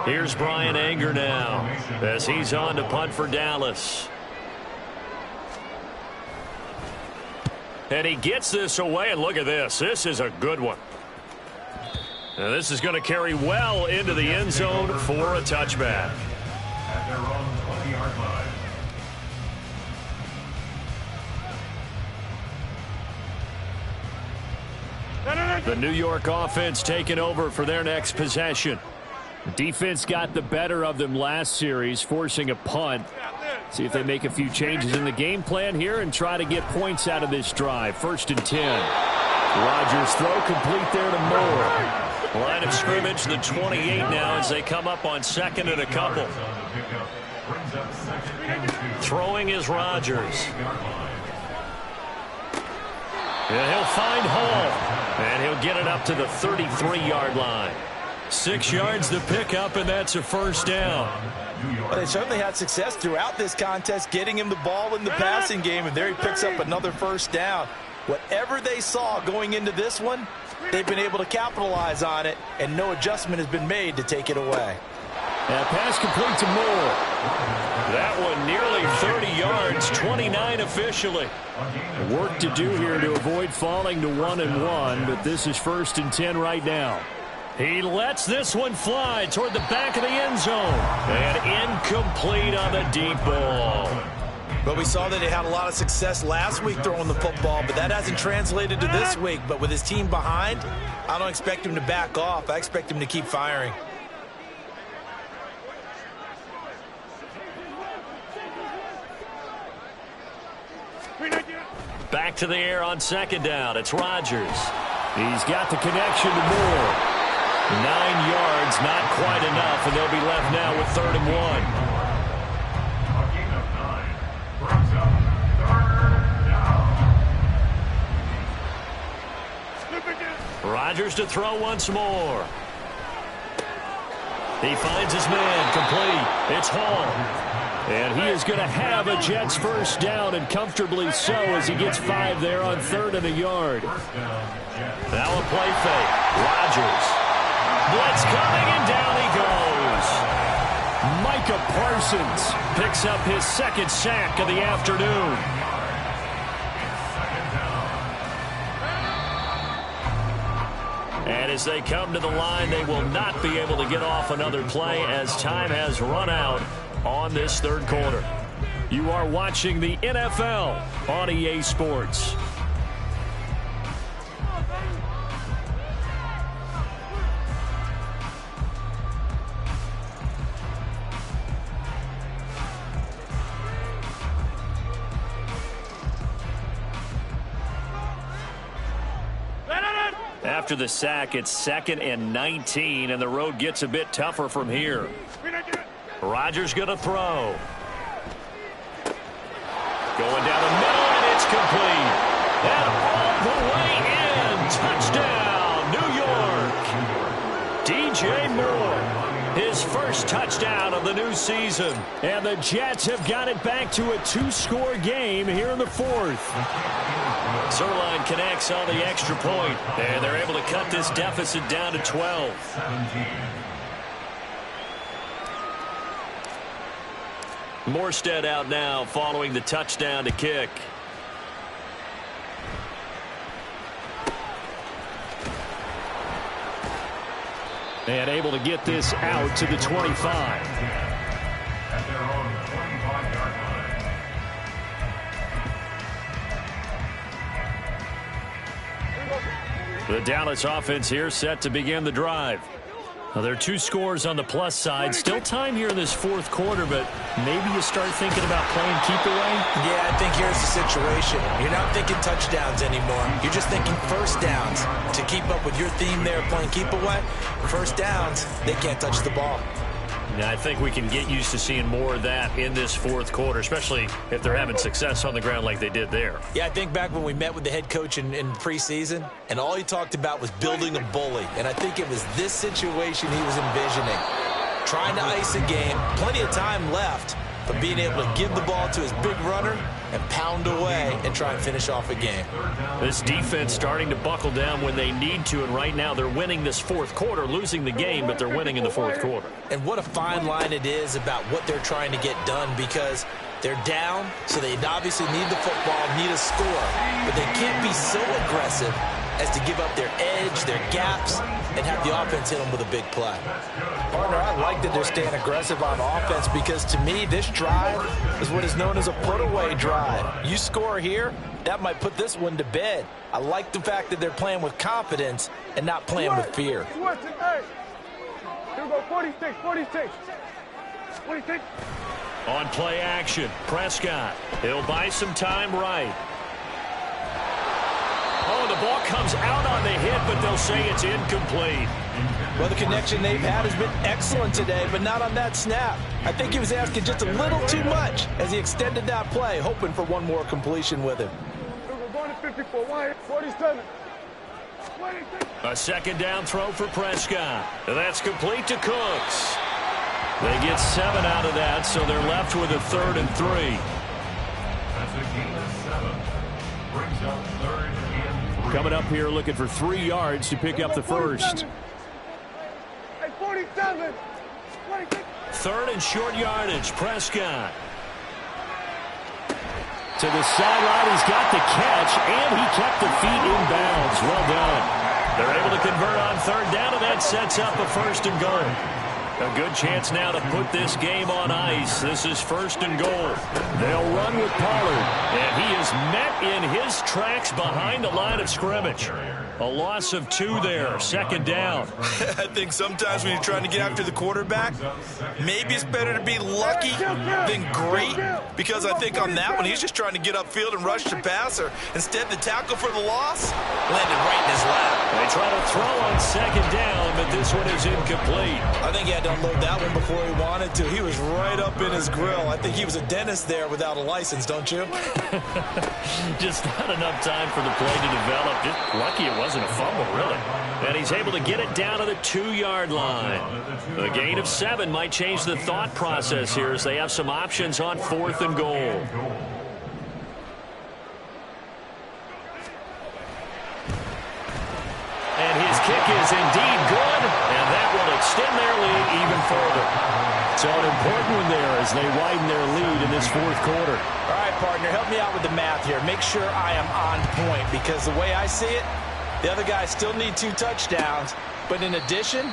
Here's Brian Anger now as he's on to punt for Dallas. And he gets this away, and look at this. This is a good one. Now this is going to carry well into the end zone for a touchback. At their own 20-yard line. The New York offense taking over for their next possession. Defense got the better of them last series, forcing a punt. See if they make a few changes in the game plan here and try to get points out of this drive. 1st and 10. Rodgers throw complete there to Moore. Line of scrimmage, the 28 now as they come up on second and a couple. Throwing is Rodgers. And he'll find Hall. And he'll get it up to the 33-yard line. 6 yards to pick up, and that's a first down. Well, they certainly had success throughout this contest getting him the ball in the passing game, and there he picks up another first down. Whatever they saw going into this one, they've been able to capitalize on it, and no adjustment has been made to take it away. And pass complete to Moore. That one nearly 30 yards, 29 officially. Work to do here to avoid falling to 1-1, but this is 1st and 10 right now. He lets this one fly toward the back of the end zone. And incomplete on the deep ball. But we saw that he had a lot of success last week throwing the football, but that hasn't translated to this week. But with his team behind, I don't expect him to back off. I expect him to keep firing. Back to the air on second down. It's Rodgers. He's got the connection to Moore. 9 yards, not quite enough, and they'll be left now with 3rd and 1. Rodgers to throw once more. He finds his man, complete. It's Hall. And he is going to have a Jets first down, and comfortably so, as he gets 5 there on 3rd and a yard. Now a play fake. Rodgers. Blitz coming, and down he goes. Micah Parsons picks up his 2nd sack of the afternoon. And as they come to the line, they will not be able to get off another play as time has run out on this 3rd quarter. You are watching the NFL on EA Sports. After the sack, it's 2nd and 19, and the road gets a bit tougher from here. Rodgers going to throw. Going down the middle, and it's complete. And all the way in. Touchdown, New York. DJ Moore, his first touchdown of the new season. And the Jets have got it back to a 2-score game here in the 4th. Zerline connects on the extra point, and they're able to cut this deficit down to 12. Morstead out now following the touchdown to kick. And able to get this out to the 25. At their own 25-yard line. The Dallas offense here set to begin the drive. Well, there are 2 scores on the plus side. Still time here in this 4th quarter, but maybe you start thinking about playing keep away. Yeah, I think here's the situation. You're not thinking touchdowns anymore. You're just thinking first downs. To keep up with your theme there, playing keep away, first downs, they can't touch the ball. Now, I think we can get used to seeing more of that in this 4th quarter, especially if they're having success on the ground like they did there. Yeah, I think back when we met with the head coach in preseason, and all he talked about was building a bully. And I think it was this situation he was envisioning. Trying to ice a game, plenty of time left, but being able to give the ball to his big runner and pound away and try and finish off a game. This defense starting to buckle down when they need to, and right now they're winning this 4th quarter, losing the game, but they're winning in the 4th quarter. And what a fine line it is about what they're trying to get done, because they're down, so they obviously need the football, need a score, but they can't be so aggressive as to give up their edge, their gaps, and have the offense hit them with a big play. Partner, I like that they're staying aggressive on offense, because to me, this drive is what is known as a put-away drive. You score here, that might put this one to bed. I like the fact that they're playing with confidence and not playing with fear. Hey, here we go, 46, 46. 46. On play action, Prescott. He'll buy some time right. Oh, the the ball comes out on the hit, but they'll say it's incomplete. Well, the connection they've had has been excellent today, but not on that snap. I think he was asking just a little too much as he extended that play, hoping for one more completion with him. We're going to 54, wide, 47. A second down throw for Prescott. That's complete to Cooks. They get 7 out of that, so they're left with a 3rd and 3. That's a gain of 7. Brings up 3rd and 3. Coming up here looking for 3 yards to pick up the first. Hey, 47. 3rd and short yardage. Prescott. To the sideline, he's got the catch, and he kept the feet in bounds. Well done. They're able to convert on 3rd down, and that sets up a 1st and goal. A good chance now to put this game on ice. This is 1st and goal. They'll run with Pollard, and he is met in his tracks behind the line of scrimmage. A loss of 2 there. 2nd down. I think sometimes when you're trying to get after the quarterback, maybe it's better to be lucky than great, because I think on that one, he's just trying to get upfield and rush the passer. Instead, the tackle for the loss landed right in his lap. They try to throw on 2nd down, but this one is incomplete. I think he had to unload that one before he wanted to. He was right up in his grill. I think he was a dentist there without a license, don't you? Just not enough time for the play to develop. Just lucky it wasn't a fumble, really. And he's able to get it down to the 2-yard line. A gain of 7 might change the thought process here as they have some options on 4th and goal. And his kick is indeed good, and that will extend their lead even further. So an important one there as they widen their lead in this 4th quarter. All right, partner, help me out with the math here. Make sure I am on point, because the way I see it, the other guys still need 2 touchdowns, but in addition,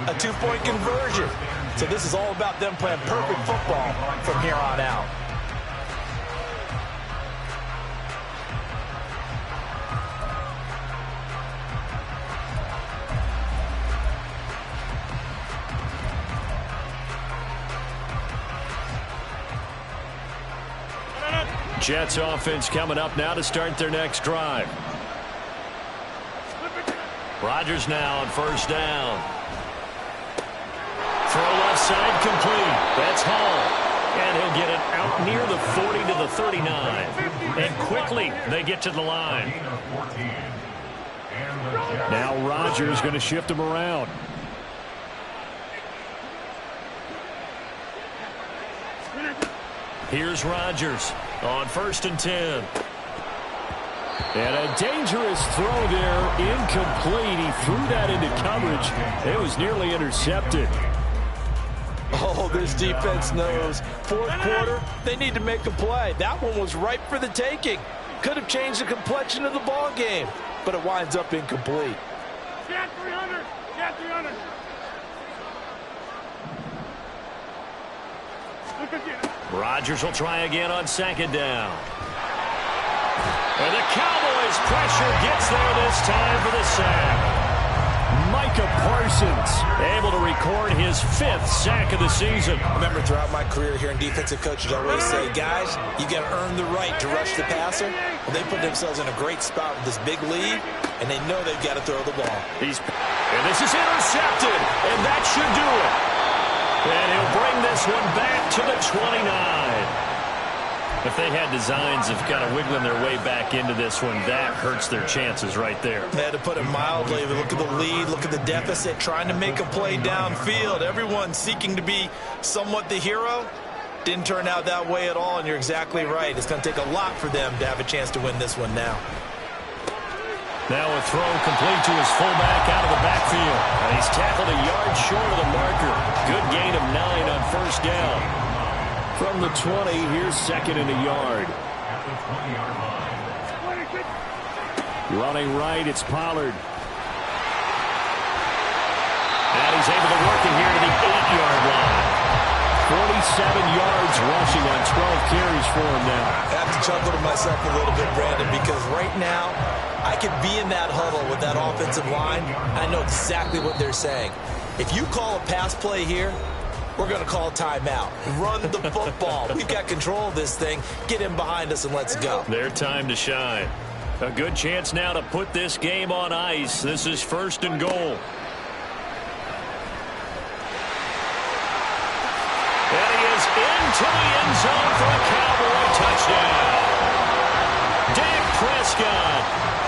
a 2-point conversion. So this is all about them playing perfect football from here on out. Jets offense coming up now to start their next drive. Rodgers now on 1st down. Throw left side complete. That's Hall. And he'll get it out near the 40 to the 39. And quickly they get to the line. Now Rodgers going to shift him around. Here's Rodgers on 1st and 10. And a dangerous throw there, incomplete. He threw that into coverage. It was nearly intercepted. Oh, this defense knows. 4th quarter, they need to make a play. That one was ripe for the taking. Could have changed the complexion of the ball game, but it winds up incomplete. Get 300. Get 300. Rodgers will try again on 2nd down. And the Cowboys pressure gets there this time for the sack. Micah Parsons able to record his 5th sack of the season. I remember throughout my career here in defensive coaches, I always say, guys, you got to earn the right to rush the passer. Well, they put themselves in a great spot with this big lead, and they know they've got to throw the ball. And this is intercepted, and that should do it. And he'll bring this one back to the 29. If they had designs of kind of wiggling their way back into this one, that hurts their chances right there. They had to put it mildly. Look at the lead, look at the deficit, trying to make a play downfield. Everyone seeking to be somewhat the hero. Didn't turn out that way at all, and you're exactly right. It's going to take a lot for them to have a chance to win this one now. Now a throw complete to his fullback out of the backfield. And he's tackled a yard short of the marker. Good gain of 9 on 1st down. From the 20, here's 2nd and a yard. At the 20-yard line. Running right, it's Pollard. And he's able to work it here to the 8-yard line. 47 yards rushing on 12 carries for him now. I have to chuckle to myself a little bit, Brandon, because right now I could be in that huddle with that offensive line. I know exactly what they're saying. If you call a pass play here, we're going to call a timeout. Run the football. We've got control of this thing. Get him behind us and let's go. Their time to shine. A good chance now to put this game on ice. This is 1st and goal. And he is into the end zone for a Cowboy touchdown. Dak Prescott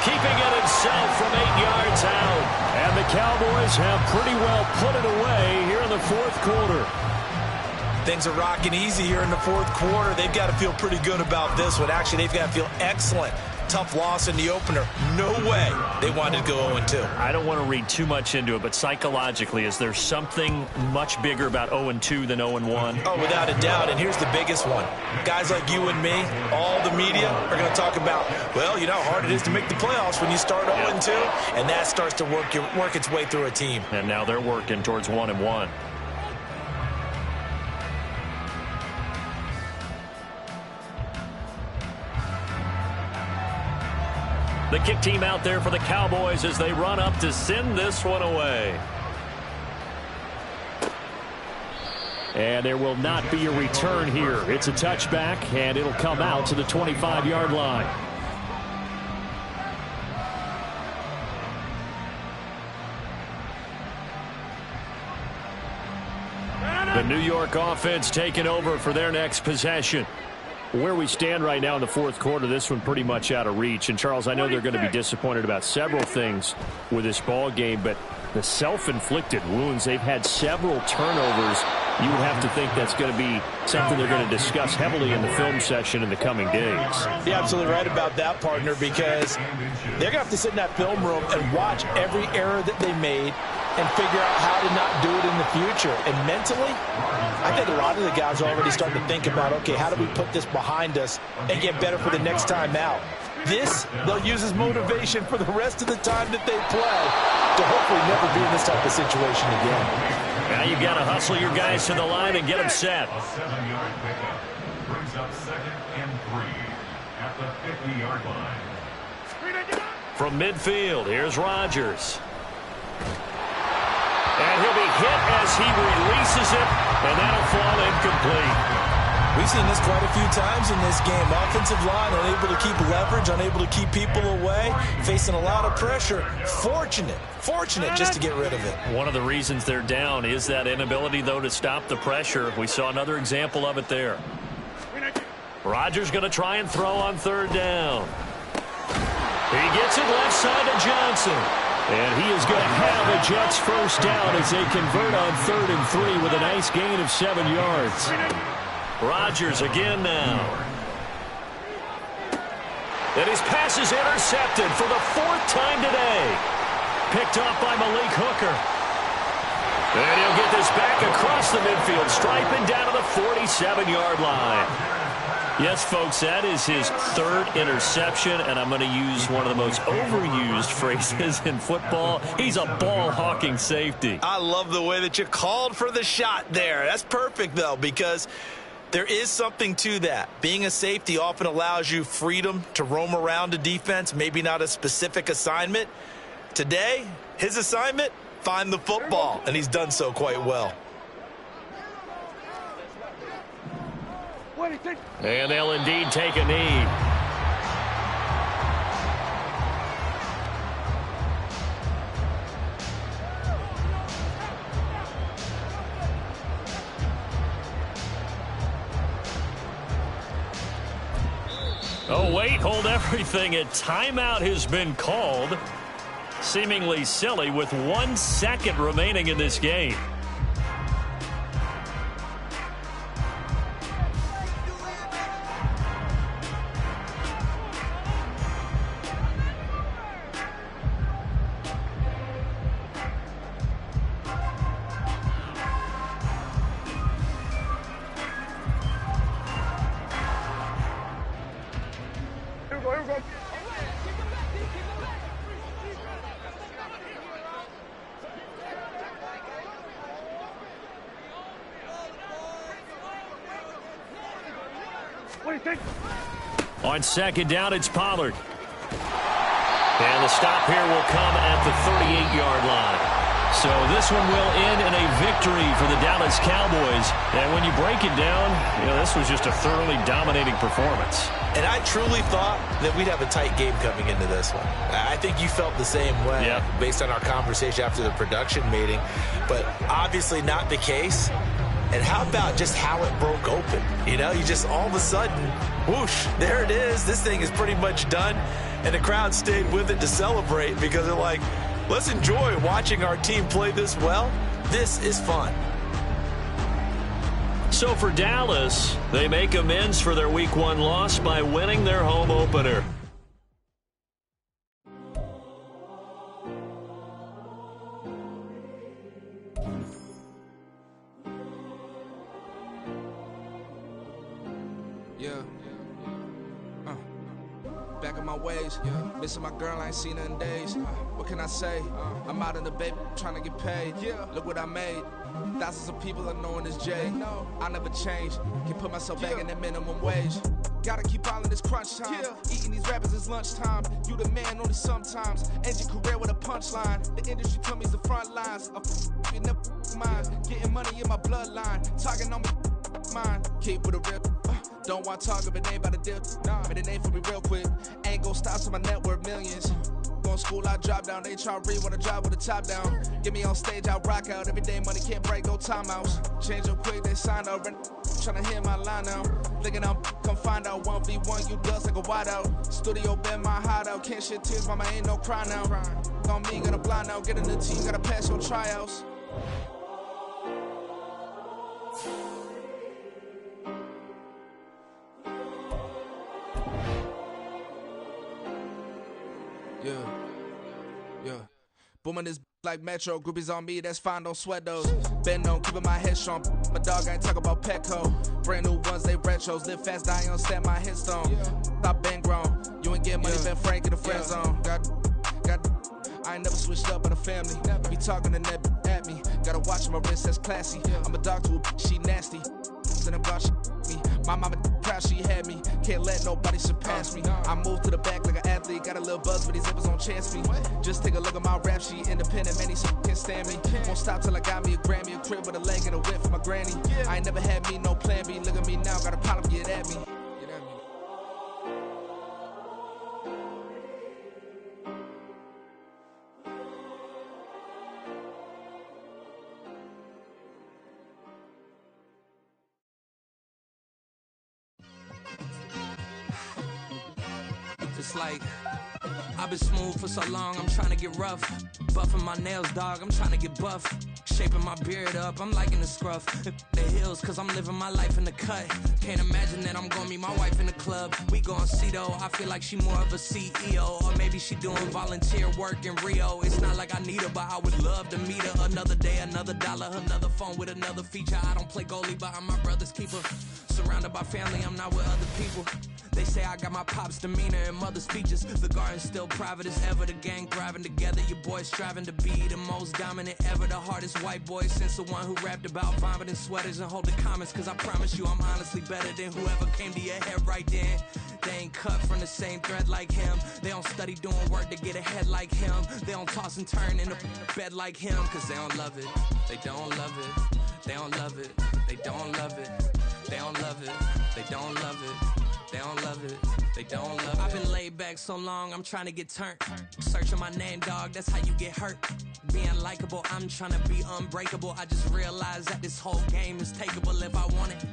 keeping it himself from 8 yards out. And the Cowboys have pretty well put it away here in the 4th quarter. Things are rocking easy here in the 4th quarter. They've got to feel pretty good about this one. Actually, they've got to feel excellent. Tough loss in the opener. No way they wanted to go 0-2. I don't want to read too much into it, but psychologically, is there something much bigger about 0-2 than 0-1? Oh, without a doubt, and here's the biggest one. Guys like you and me, all the media, are going to talk about, well, you know how hard it is to make the playoffs when you start 0-2, and that starts to work its way through a team. And now they're working towards 1-1. The kick team out there for the Cowboys as they run up to send this one away. And there will not be a return here. It's a touchback, and it'll come out to the 25-yard line. The New York offense taking over for their next possession. Where we stand right now in the 4th quarter, this one pretty much out of reach. And, Charles, I know they're going to be disappointed about several things with this ball game, but the self-inflicted wounds, they've had several turnovers. You would have to think that's going to be something they're going to discuss heavily in the film session in the coming days. You're absolutely right about that, partner, because they're going to have to sit in that film room and watch every error that they made and figure out how to not do it in the future. And mentally, I think a lot of the guys are already starting to think about, okay, how do we put this behind us and get better for the next time out? This, they'll use as motivation for the rest of the time that they play to hopefully never be in this type of situation again. Now you've got to hustle your guys to the line and get them set. A 7-yard pickup brings up 2nd and 3 at the 50-yard line. From midfield, here's Rodgers. And he'll be hit as he releases it, and that'll fall incomplete. We've seen this quite a few times in this game. Offensive line unable to keep leverage, unable to keep people away, facing a lot of pressure. Fortunate just to get rid of it. One of the reasons they're down is that inability, though, to stop the pressure. We saw another example of it there. Rodgers going to try and throw on 3rd down. He gets it left side to Johnson. And he is going to have a Jets first down as they convert on 3rd and 3 with a nice gain of 7 yards. Rodgers again now. And his pass is intercepted for the 4th time today. Picked up by Malik Hooker. And he'll get this back across the midfield stripe and down to the 47-yard line. Yes, folks, that is his 3rd interception, and I'm going to use one of the most overused phrases in football. He's a ball-hawking safety. I love the way that you called for the shot there. That's perfect, though, because there is something to that. Being a safety often allows you freedom to roam around a defense, maybe not a specific assignment. Today, his assignment, find the football, and he's done so quite well. And they'll indeed take a knee. Oh, wait, hold everything. A timeout has been called. Seemingly silly with 1 second remaining in this game. On 2nd down, it's Pollard. And the stop here will come at the 38-yard line. So this one will end in a victory for the Dallas Cowboys. And when you break it down, this was just a thoroughly dominating performance. And I truly thought that we'd have a tight game coming into this one. I think you felt the same way based on our conversation after the production meeting. But obviously not the case. And how about just how it broke open? You just all of a sudden, whoosh, there it is. This thing is pretty much done. And the crowd stayed with it to celebrate because they're like, let's enjoy watching our team play this well. This is fun. So for Dallas, they make amends for their Week 1 loss by winning their home opener. Back in my ways, missing my girl, I ain't seen her in days. What can I say? I'm out in the baby, trying to get paid. Look what I made. Thousands of people are knowing this Jay. I never change. Can put myself back in that minimum wage. Gotta keep all in this crunch time. Eating these rappers is lunchtime. You the man only sometimes. End your career with a punchline. The industry told me it's the front lines. You never mind. Getting money in my bloodline. Talking on me, mine. Keep with a rip. Don't want to talk if it ain't about a dip. But it ain't for me real quick. Ain't gon' stop till my net worth millions. Going school, I drop down. They try to read when I drive with the top down. Get me on stage, I rock out. Every day money can't break, go timeouts. Change them quick, they sign up. Tryna hear my line now. Thinking I'm come find out 1v1, you dust like a wideout. Studio been my hideout. Can't shed tears, mama ain't no cry now. On me, got a blind out. Get in the team, gotta pass your tryouts. Booming this like Metro, groupies on me, that's fine, don't sweat those. Been on, keeping my head strong. My dog ain't talk about Petco. Brand new ones, they retros. Live fast, die on set my headstone. Stop been grown. You ain't getting money, been Frank in the friend zone. I ain't never switched up on the family. Be talking to that at me. Gotta watch my wrist, that's classy. I'm a dog to a she nasty. And I'm glad she me. My mama proud she had me. Can't let nobody surpass me. I moved to the back like an athlete. Got a little buzz with these zippers on chance me. Just take a look at my rap sheet. Independent, man, these can't stand me. Won't stop till I got me a Grammy. A crib with a leg and a whip for my granny. I ain't never had me no plan B. Look at me now, got a problem, get at me. It's like I've been smooth for so long, I'm trying to get rough. Buffing my nails, dog, I'm trying to get buff. Shaping my beard up, I'm liking the scruff. The hills, cause I'm living my life in the cut. Can't imagine that I'm gonna meet my wife in the club. We gon' see though, I feel like she more of a CEO. Or maybe she doing volunteer work in Rio. It's not like I need her, but I would love to meet her. Another day, another dollar, another phone with another feature. I don't play goalie, but I'm my brother's keeper. Surrounded by family, I'm not with other people. They say I got my pop's demeanor and mother's features. The garden's still private as ever. The gang thriving together. Your boys striving to be the most dominant ever. The hardest white boy since the one who rapped about vomiting sweaters and holding comments. Cause I promise you I'm honestly better than whoever came to your head right then. They ain't cut from the same thread like him. They don't study doing work to get ahead like him. They don't toss and turn in the bed like him. Cause they don't love it. They don't love it. They don't love it. They don't love it. They don't love it. They don't love it. They don't love it, they don't love it. I've been laid back so long, I'm trying to get turned. Searching my name, dog, that's how you get hurt. Being likable, I'm trying to be unbreakable. I just realized that this whole game is takeable if I want it.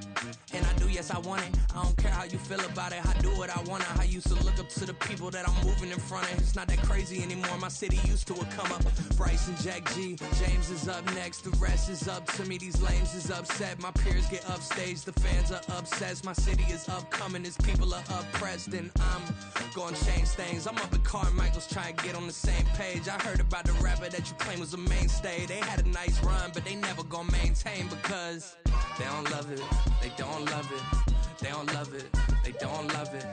And I do, yes, I want it. I don't care how you feel about it, I do what I want it. I used to look up to the people that I'm moving in front of. It's not that crazy anymore, my city used to a come up. Bryce and Jack G, James is up next. The rest is up to me, these lames is upset. My peers get upstaged, the fans are obsessed. My city is upcoming, it's people are oppressed, and I'm gonna change things. I'm up at Carmichael's trying to get on the same page. I heard about the rapper that you claim was a mainstay. They had a nice run, but they never gonna maintain because they don't love it. They don't love it. They don't love it. They don't love it.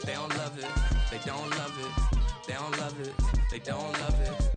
They don't love it. They don't love it. They don't love it. They don't love it.